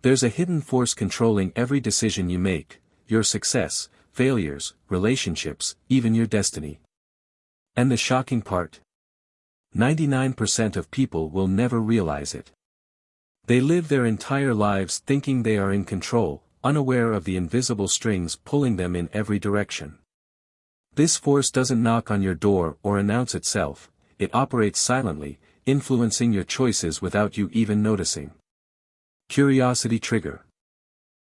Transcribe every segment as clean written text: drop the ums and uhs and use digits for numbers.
There's a hidden force controlling every decision you make, your success, failures, relationships, even your destiny. And the shocking part? 99% of people will never realize it. They live their entire lives thinking they are in control, unaware of the invisible strings pulling them in every direction. This force doesn't knock on your door or announce itself, it operates silently, influencing your choices without you even noticing. Curiosity trigger.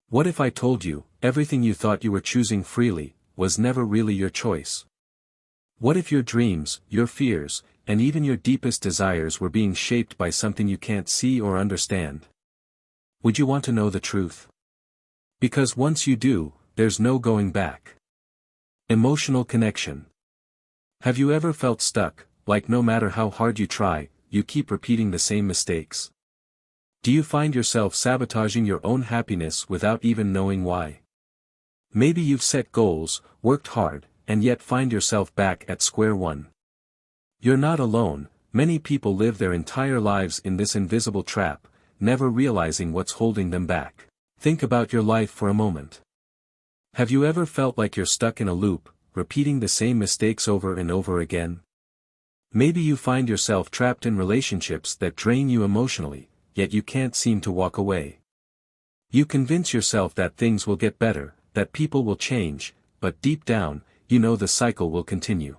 What if I told you, everything you thought you were choosing freely, was never really your choice? What if your dreams, your fears, and even your deepest desires were being shaped by something you can't see or understand? Would you want to know the truth? Because once you do, there's no going back. Emotional connection. Have you ever felt stuck, like no matter how hard you try, you keep repeating the same mistakes? Do you find yourself sabotaging your own happiness without even knowing why? Maybe you've set goals, worked hard, and yet find yourself back at square one. You're not alone, many people live their entire lives in this invisible trap, never realizing what's holding them back. Think about your life for a moment. Have you ever felt like you're stuck in a loop, repeating the same mistakes over and over again? Maybe you find yourself trapped in relationships that drain you emotionally, yet you can't seem to walk away. You convince yourself that things will get better, that people will change, but deep down, you know the cycle will continue.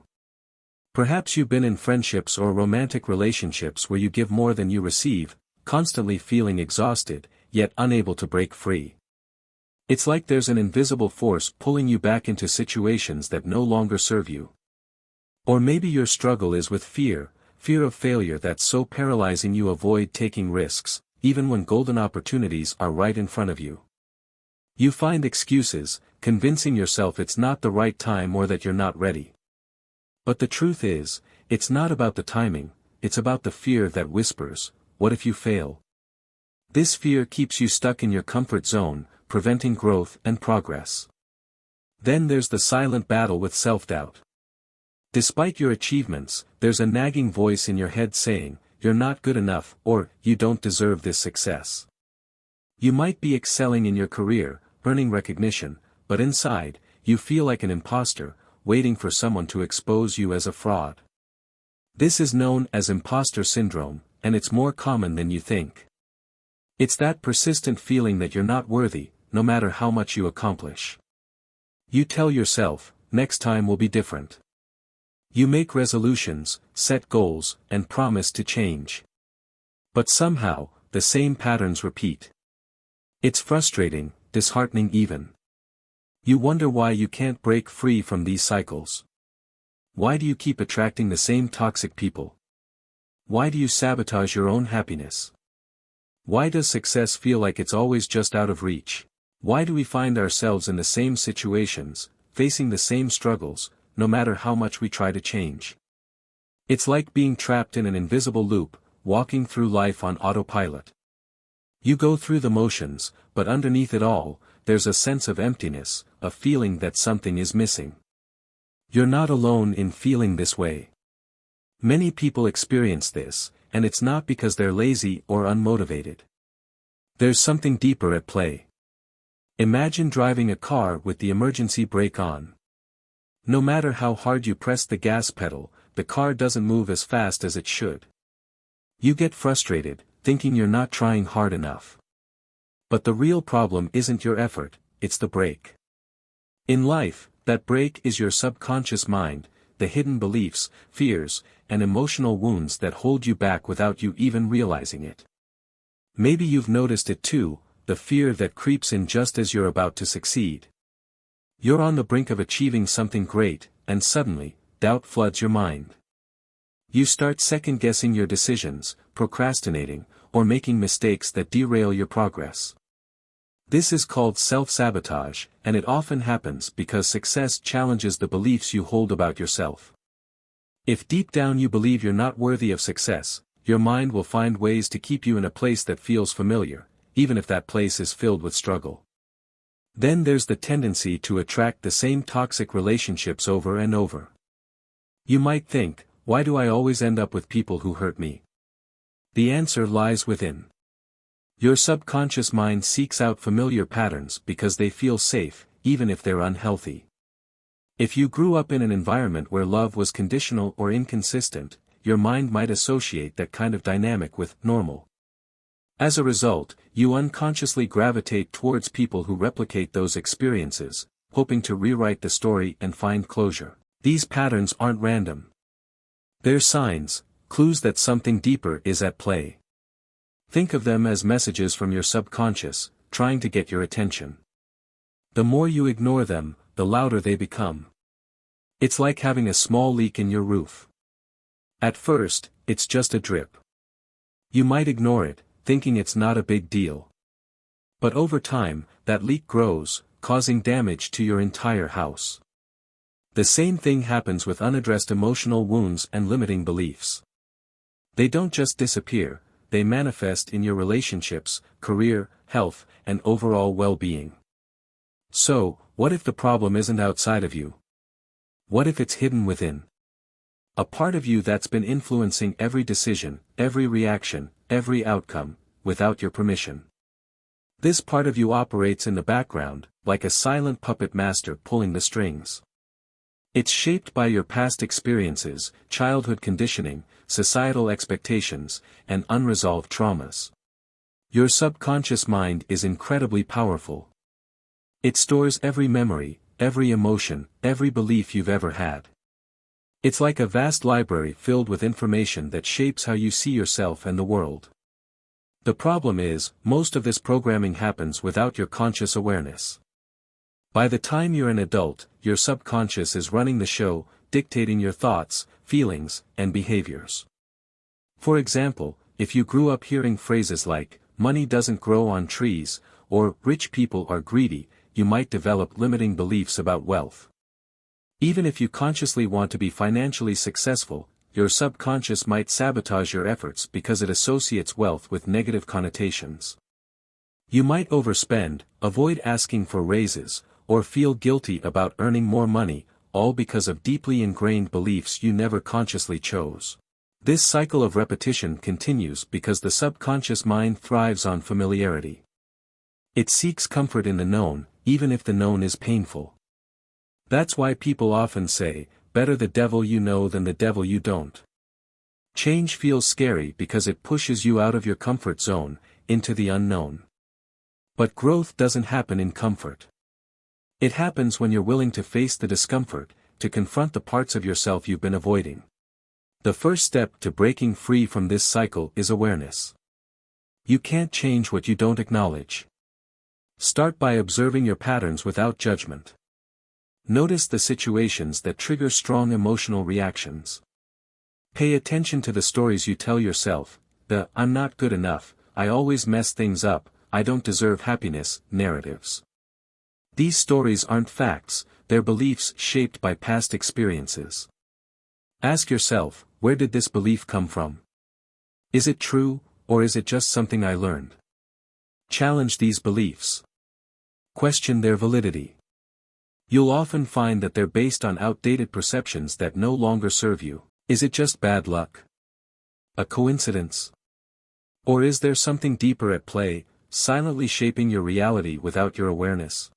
Perhaps you've been in friendships or romantic relationships where you give more than you receive, constantly feeling exhausted, yet unable to break free. It's like there's an invisible force pulling you back into situations that no longer serve you. Or maybe your struggle is with fear of failure that's so paralyzing you avoid taking risks, even when golden opportunities are right in front of you. You find excuses, convincing yourself it's not the right time or that you're not ready. But the truth is, it's not about the timing, it's about the fear that whispers, what if you fail? This fear keeps you stuck in your comfort zone, preventing growth and progress. Then there's the silent battle with self-doubt. Despite your achievements, there's a nagging voice in your head saying, you're not good enough, or, you don't deserve this success. You might be excelling in your career, earning recognition, but inside, you feel like an imposter, waiting for someone to expose you as a fraud. This is known as imposter syndrome, and it's more common than you think. It's that persistent feeling that you're not worthy, no matter how much you accomplish. You tell yourself, next time will be different. You make resolutions, set goals, and promise to change. But somehow, the same patterns repeat. It's frustrating, disheartening even. You wonder why you can't break free from these cycles. Why do you keep attracting the same toxic people? Why do you sabotage your own happiness? Why does success feel like it's always just out of reach? Why do we find ourselves in the same situations, facing the same struggles, no matter how much we try to change? It's like being trapped in an invisible loop, walking through life on autopilot. You go through the motions, but underneath it all, there's a sense of emptiness, a feeling that something is missing. You're not alone in feeling this way. Many people experience this, and it's not because they're lazy or unmotivated. There's something deeper at play. Imagine driving a car with the emergency brake on. No matter how hard you press the gas pedal, the car doesn't move as fast as it should. You get frustrated, thinking you're not trying hard enough. But the real problem isn't your effort, it's the brake. In life, that brake is your subconscious mind, the hidden beliefs, fears, and emotional wounds that hold you back without you even realizing it. Maybe you've noticed it too, the fear that creeps in just as you're about to succeed. You're on the brink of achieving something great, and suddenly, doubt floods your mind. You start second-guessing your decisions, procrastinating, or making mistakes that derail your progress. This is called self-sabotage, and it often happens because success challenges the beliefs you hold about yourself. If deep down you believe you're not worthy of success, your mind will find ways to keep you in a place that feels familiar, even if that place is filled with struggle. Then there's the tendency to attract the same toxic relationships over and over. You might think, why do I always end up with people who hurt me? The answer lies within. Your subconscious mind seeks out familiar patterns because they feel safe, even if they're unhealthy. If you grew up in an environment where love was conditional or inconsistent, your mind might associate that kind of dynamic with normal. As a result, you unconsciously gravitate towards people who replicate those experiences, hoping to rewrite the story and find closure. These patterns aren't random. They're signs, clues that something deeper is at play. Think of them as messages from your subconscious, trying to get your attention. The more you ignore them, the louder they become. It's like having a small leak in your roof. At first, it's just a drip. You might ignore it, thinking it's not a big deal. But over time, that leak grows, causing damage to your entire house. The same thing happens with unaddressed emotional wounds and limiting beliefs. They don't just disappear, they manifest in your relationships, career, health, and overall well-being. So, what if the problem isn't outside of you? What if it's hidden within? A part of you that's been influencing every decision, every reaction, every outcome, without your permission. This part of you operates in the background, like a silent puppet master pulling the strings. It's shaped by your past experiences, childhood conditioning, societal expectations, and unresolved traumas. Your subconscious mind is incredibly powerful. It stores every memory, every emotion, every belief you've ever had. It's like a vast library filled with information that shapes how you see yourself and the world. The problem is, most of this programming happens without your conscious awareness. By the time you're an adult, your subconscious is running the show, dictating your thoughts, feelings, and behaviors. For example, if you grew up hearing phrases like, money doesn't grow on trees, or rich people are greedy, you might develop limiting beliefs about wealth. Even if you consciously want to be financially successful, your subconscious might sabotage your efforts because it associates wealth with negative connotations. You might overspend, avoid asking for raises, or feel guilty about earning more money, all because of deeply ingrained beliefs you never consciously chose. This cycle of repetition continues because the subconscious mind thrives on familiarity. It seeks comfort in the known, even if the known is painful. That's why people often say, better the devil you know than the devil you don't. Change feels scary because it pushes you out of your comfort zone, into the unknown. But growth doesn't happen in comfort. It happens when you're willing to face the discomfort, to confront the parts of yourself you've been avoiding. The first step to breaking free from this cycle is awareness. You can't change what you don't acknowledge. Start by observing your patterns without judgment. Notice the situations that trigger strong emotional reactions. Pay attention to the stories you tell yourself, the "I'm not good enough, I always mess things up, I don't deserve happiness" narratives. These stories aren't facts, they're beliefs shaped by past experiences. Ask yourself, where did this belief come from? Is it true, or is it just something I learned? Challenge these beliefs. Question their validity. You'll often find that they're based on outdated perceptions that no longer serve you. Is it just bad luck? A coincidence? Or is there something deeper at play, silently shaping your reality without your awareness?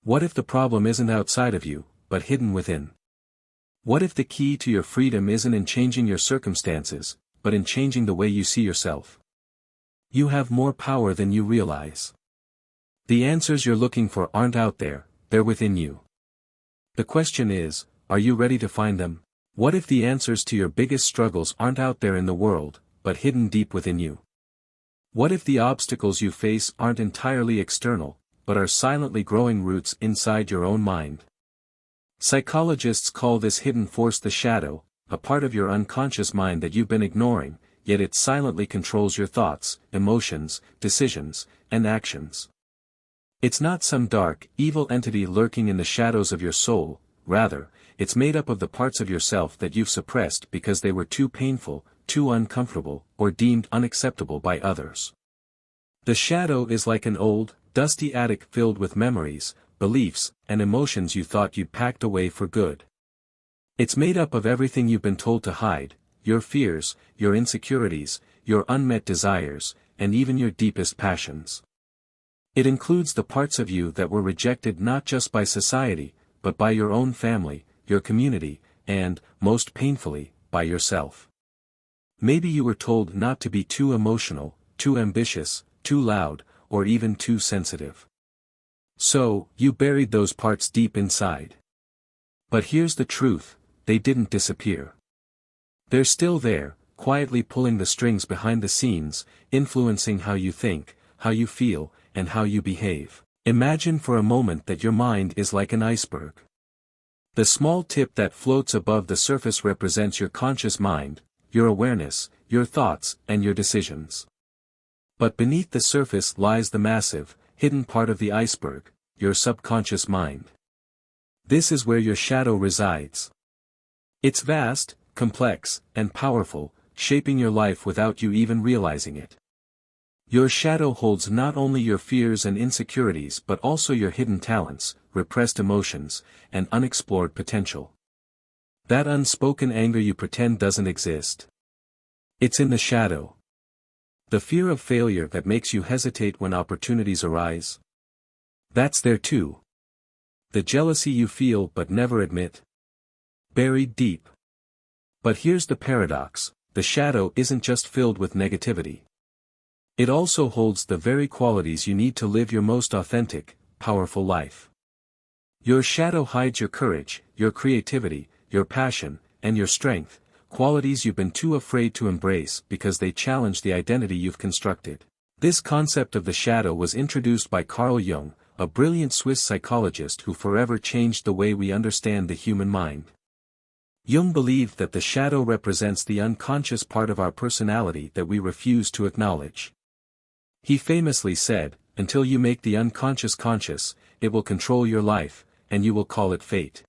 What if the problem isn't outside of you, but hidden within? What if the key to your freedom isn't in changing your circumstances, but in changing the way you see yourself? You have more power than you realize. The answers you're looking for aren't out there, they're within you. The question is, are you ready to find them? What if the answers to your biggest struggles aren't out there in the world, but hidden deep within you? What if the obstacles you face aren't entirely external, but are silently growing roots inside your own mind? Psychologists call this hidden force the shadow, a part of your unconscious mind that you've been ignoring, yet it silently controls your thoughts, emotions, decisions, and actions. It's not some dark, evil entity lurking in the shadows of your soul, rather, it's made up of the parts of yourself that you've suppressed because they were too painful, too uncomfortable, or deemed unacceptable by others. The shadow is like an old, dusty attic filled with memories, beliefs, and emotions you thought you'd packed away for good. It's made up of everything you've been told to hide, your fears, your insecurities, your unmet desires, and even your deepest passions. It includes the parts of you that were rejected not just by society, but by your own family, your community, and, most painfully, by yourself. Maybe you were told not to be too emotional, too ambitious, too loud, or even too sensitive. So, you buried those parts deep inside. But here's the truth, they didn't disappear. They're still there, quietly pulling the strings behind the scenes, influencing how you think, how you feel, and how you behave. Imagine for a moment that your mind is like an iceberg. The small tip that floats above the surface represents your conscious mind, your awareness, your thoughts, and your decisions. But beneath the surface lies the massive, hidden part of the iceberg, your subconscious mind. This is where your shadow resides. It's vast, complex, and powerful, shaping your life without you even realizing it. Your shadow holds not only your fears and insecurities but also your hidden talents, repressed emotions, and unexplored potential. That unspoken anger you pretend doesn't exist. It's in the shadow. The fear of failure that makes you hesitate when opportunities arise. That's there too. The jealousy you feel but never admit. Buried deep. But here's the paradox, the shadow isn't just filled with negativity. It also holds the very qualities you need to live your most authentic, powerful life. Your shadow hides your courage, your creativity, your passion, and your strength, qualities you've been too afraid to embrace because they challenge the identity you've constructed. This concept of the shadow was introduced by Carl Jung, a brilliant Swiss psychologist who forever changed the way we understand the human mind. Jung believed that the shadow represents the unconscious part of our personality that we refuse to acknowledge. He famously said, "Until you make the unconscious conscious, it will control your life, and you will call it fate."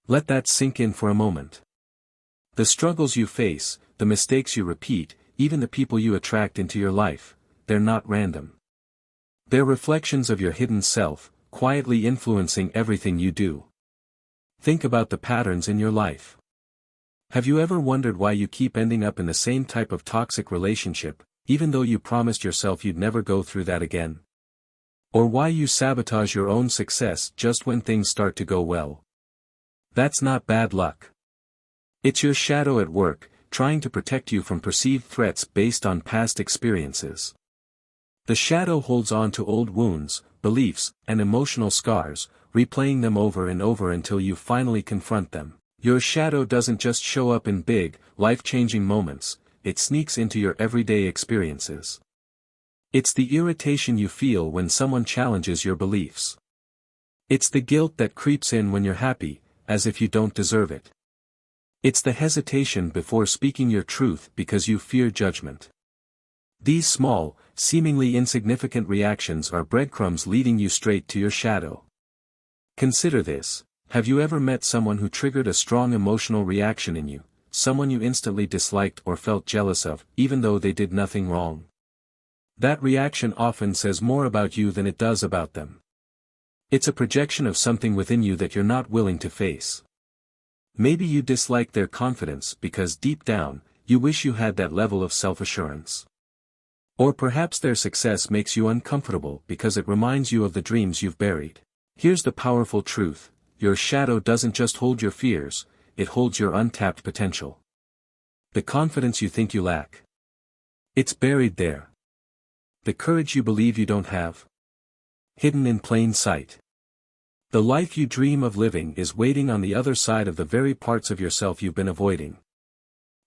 Let that sink in for a moment. The struggles you face, the mistakes you repeat, even the people you attract into your life, they're not random. They're reflections of your hidden self, quietly influencing everything you do. Think about the patterns in your life. Have you ever wondered why you keep ending up in the same type of toxic relationship, even though you promised yourself you'd never go through that again? Or why you sabotage your own success just when things start to go well? That's not bad luck. It's your shadow at work, trying to protect you from perceived threats based on past experiences. The shadow holds on to old wounds, beliefs, and emotional scars, replaying them over and over until you finally confront them. Your shadow doesn't just show up in big, life-changing moments, it sneaks into your everyday experiences. It's the irritation you feel when someone challenges your beliefs. It's the guilt that creeps in when you're happy, as if you don't deserve it. It's the hesitation before speaking your truth because you fear judgment. These small, seemingly insignificant reactions are breadcrumbs leading you straight to your shadow. Consider this. Have you ever met someone who triggered a strong emotional reaction in you, someone you instantly disliked or felt jealous of, even though they did nothing wrong? That reaction often says more about you than it does about them. It's a projection of something within you that you're not willing to face. Maybe you dislike their confidence because deep down, you wish you had that level of self-assurance. Or perhaps their success makes you uncomfortable because it reminds you of the dreams you've buried. Here's the powerful truth. Your shadow doesn't just hold your fears, it holds your untapped potential. The confidence you think you lack. It's buried there. The courage you believe you don't have. Hidden in plain sight. The life you dream of living is waiting on the other side of the very parts of yourself you've been avoiding.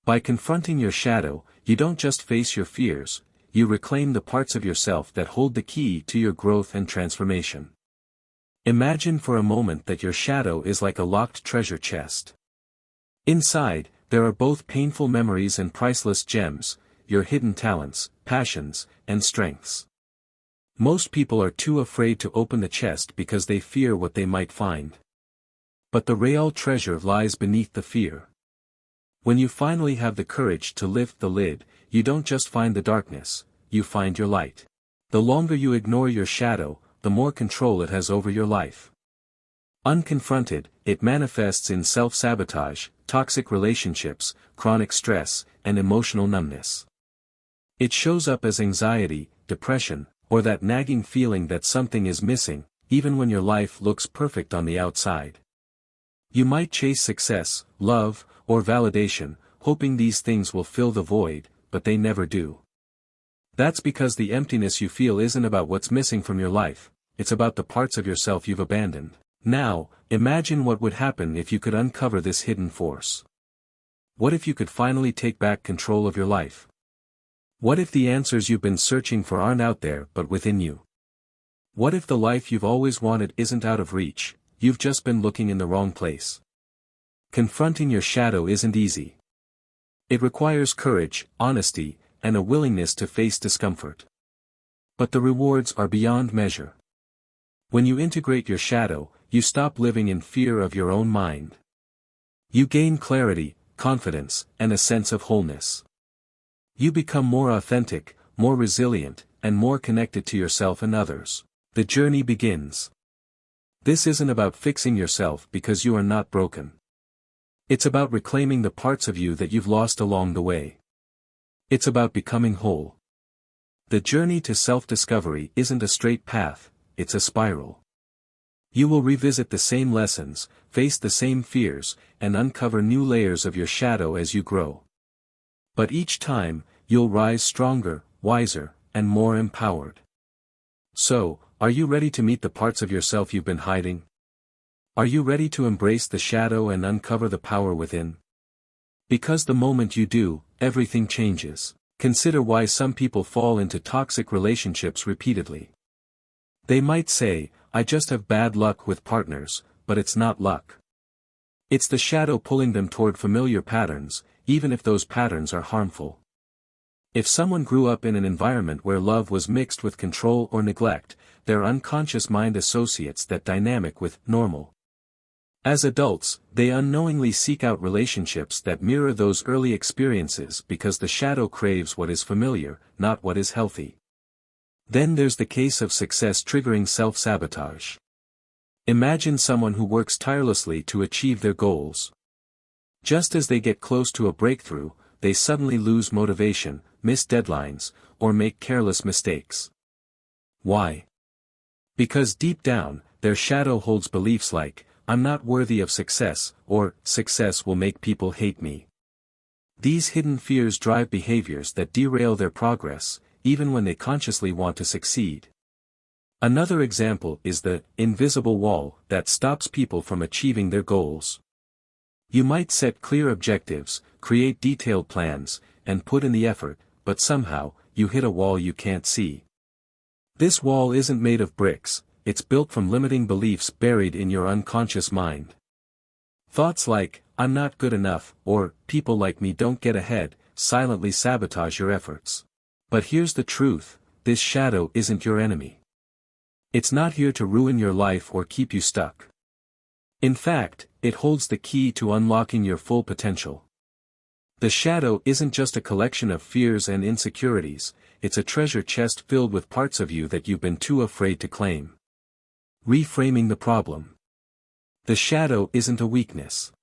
By confronting your shadow, you don't just face your fears, you reclaim the parts of yourself that hold the key to your growth and transformation. Imagine for a moment that your shadow is like a locked treasure chest. Inside, there are both painful memories and priceless gems, your hidden talents, passions, and strengths. Most people are too afraid to open the chest because they fear what they might find. But the real treasure lies beneath the fear. When you finally have the courage to lift the lid, you don't just find the darkness, you find your light. The longer you ignore your shadow, the more control it has over your life. Unconfronted, it manifests in self-sabotage, toxic relationships, chronic stress, and emotional numbness. It shows up as anxiety, depression, or that nagging feeling that something is missing, even when your life looks perfect on the outside. You might chase success, love, or validation, hoping these things will fill the void, but they never do. That's because the emptiness you feel isn't about what's missing from your life, it's about the parts of yourself you've abandoned. Now, imagine what would happen if you could uncover this hidden force. What if you could finally take back control of your life? What if the answers you've been searching for aren't out there but within you? What if the life you've always wanted isn't out of reach, you've just been looking in the wrong place? Confronting your shadow isn't easy. It requires courage, honesty, and a willingness to face discomfort. But the rewards are beyond measure. When you integrate your shadow, you stop living in fear of your own mind. You gain clarity, confidence, and a sense of wholeness. You become more authentic, more resilient, and more connected to yourself and others. The journey begins. This isn't about fixing yourself because you are not broken. It's about reclaiming the parts of you that you've lost along the way. It's about becoming whole. The journey to self-discovery isn't a straight path, it's a spiral. You will revisit the same lessons, face the same fears, and uncover new layers of your shadow as you grow. But each time, you'll rise stronger, wiser, and more empowered. So, are you ready to meet the parts of yourself you've been hiding? Are you ready to embrace the shadow and uncover the power within? Because the moment you do, everything changes. Consider why some people fall into toxic relationships repeatedly. They might say, "I just have bad luck with partners," but it's not luck. It's the shadow pulling them toward familiar patterns, even if those patterns are harmful. If someone grew up in an environment where love was mixed with control or neglect, their unconscious mind associates that dynamic with normal. As adults, they unknowingly seek out relationships that mirror those early experiences because the shadow craves what is familiar, not what is healthy. Then there's the case of success triggering self-sabotage. Imagine someone who works tirelessly to achieve their goals. Just as they get close to a breakthrough, they suddenly lose motivation, miss deadlines, or make careless mistakes. Why? Because deep down, their shadow holds beliefs like, "I'm not worthy of success," or "success will make people hate me." These hidden fears drive behaviors that derail their progress, even when they consciously want to succeed. Another example is the invisible wall that stops people from achieving their goals. You might set clear objectives, create detailed plans, and put in the effort, but somehow, you hit a wall you can't see. This wall isn't made of bricks, it's built from limiting beliefs buried in your unconscious mind. Thoughts like, "I'm not good enough," or "people like me don't get ahead," silently sabotage your efforts. But here's the truth, this shadow isn't your enemy. It's not here to ruin your life or keep you stuck. In fact, it holds the key to unlocking your full potential. The shadow isn't just a collection of fears and insecurities, it's a treasure chest filled with parts of you that you've been too afraid to claim. Reframing the problem. The shadow isn't a weakness.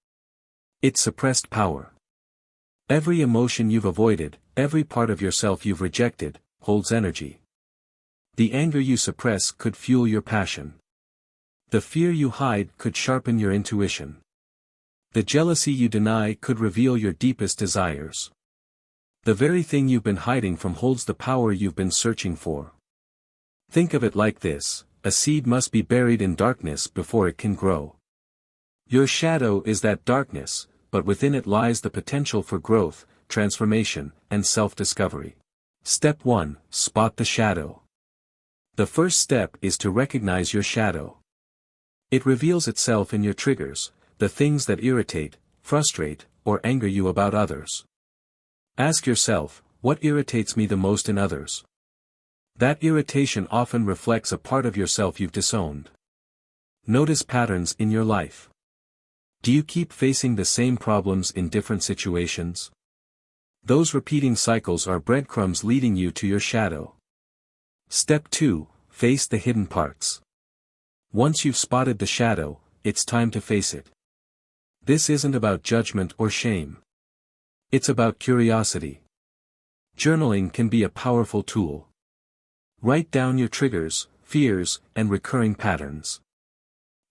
It's suppressed power. Every emotion you've avoided, every part of yourself you've rejected, holds energy. The anger you suppress could fuel your passion. The fear you hide could sharpen your intuition. The jealousy you deny could reveal your deepest desires. The very thing you've been hiding from holds the power you've been searching for. Think of it like this, a seed must be buried in darkness before it can grow. Your shadow is that darkness, but within it lies the potential for growth, transformation, and self-discovery. Step 1, spot the shadow. The first step is to recognize your shadow. It reveals itself in your triggers, the things that irritate, frustrate, or anger you about others. Ask yourself, what irritates me the most in others? That irritation often reflects a part of yourself you've disowned. Notice patterns in your life. Do you keep facing the same problems in different situations? Those repeating cycles are breadcrumbs leading you to your shadow. Step 2, face the hidden parts. Once you've spotted the shadow, it's time to face it. This isn't about judgment or shame. It's about curiosity. Journaling can be a powerful tool. Write down your triggers, fears, and recurring patterns.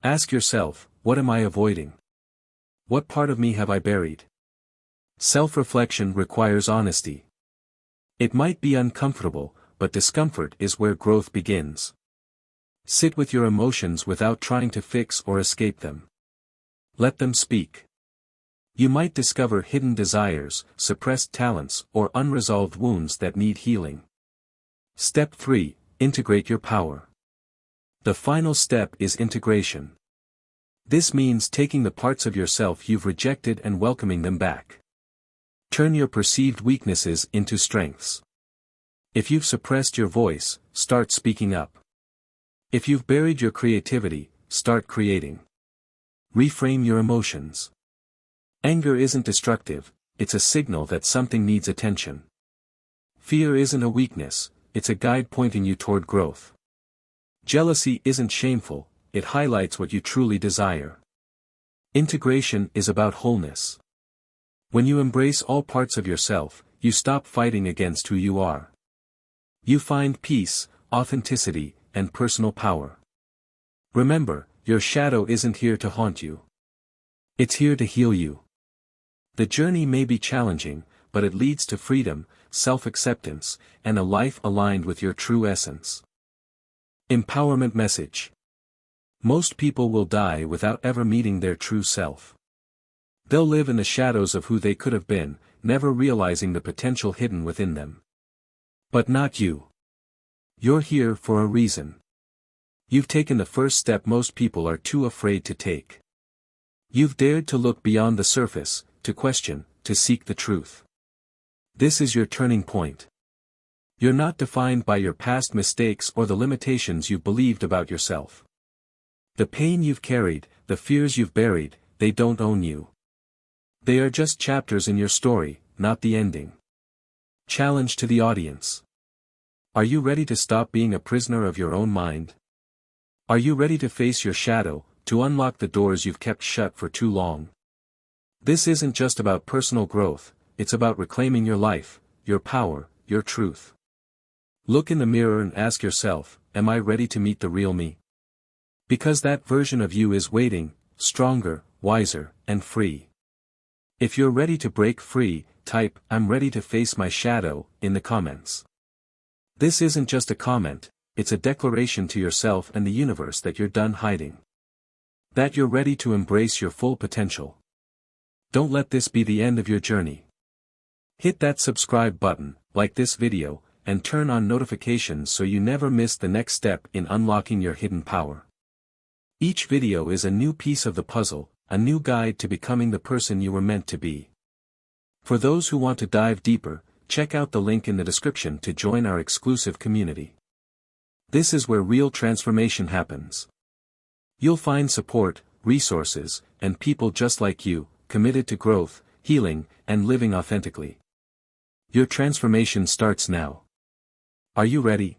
Ask yourself, what am I avoiding? What part of me have I buried? Self-reflection requires honesty. It might be uncomfortable, but discomfort is where growth begins. Sit with your emotions without trying to fix or escape them. Let them speak. You might discover hidden desires, suppressed talents, or unresolved wounds that need healing. Step 3. Integrate your power. The final step is integration. This means taking the parts of yourself you've rejected and welcoming them back. Turn your perceived weaknesses into strengths. If you've suppressed your voice, start speaking up. If you've buried your creativity, start creating. Reframe your emotions. Anger isn't destructive, it's a signal that something needs attention. Fear isn't a weakness, it's a guide pointing you toward growth. Jealousy isn't shameful, it highlights what you truly desire. Integration is about wholeness. When you embrace all parts of yourself, you stop fighting against who you are. You find peace, authenticity, and personal power. Remember, your shadow isn't here to haunt you. It's here to heal you. The journey may be challenging, but it leads to freedom, self-acceptance, and a life aligned with your true essence. Empowerment message. Most people will die without ever meeting their true self. They'll live in the shadows of who they could have been, never realizing the potential hidden within them. But not you. You're here for a reason. You've taken the first step most people are too afraid to take. You've dared to look beyond the surface, to question, to seek the truth. This is your turning point. You're not defined by your past mistakes or the limitations you've believed about yourself. The pain you've carried, the fears you've buried, they don't own you. They are just chapters in your story, not the ending. Challenge to the audience. Are you ready to stop being a prisoner of your own mind? Are you ready to face your shadow, to unlock the doors you've kept shut for too long? This isn't just about personal growth, it's about reclaiming your life, your power, your truth. Look in the mirror and ask yourself, am I ready to meet the real me? Because that version of you is waiting, stronger, wiser, and free. If you're ready to break free, type, I'm ready to face my shadow, in the comments. This isn't just a comment, it's a declaration to yourself and the universe that you're done hiding. That you're ready to embrace your full potential. Don't let this be the end of your journey. Hit that subscribe button, like this video, and turn on notifications so you never miss the next step in unlocking your hidden power. Each video is a new piece of the puzzle, a new guide to becoming the person you were meant to be. For those who want to dive deeper, check out the link in the description to join our exclusive community. This is where real transformation happens. You'll find support, resources, and people just like you, committed to growth, healing, and living authentically. Your transformation starts now. Are you ready?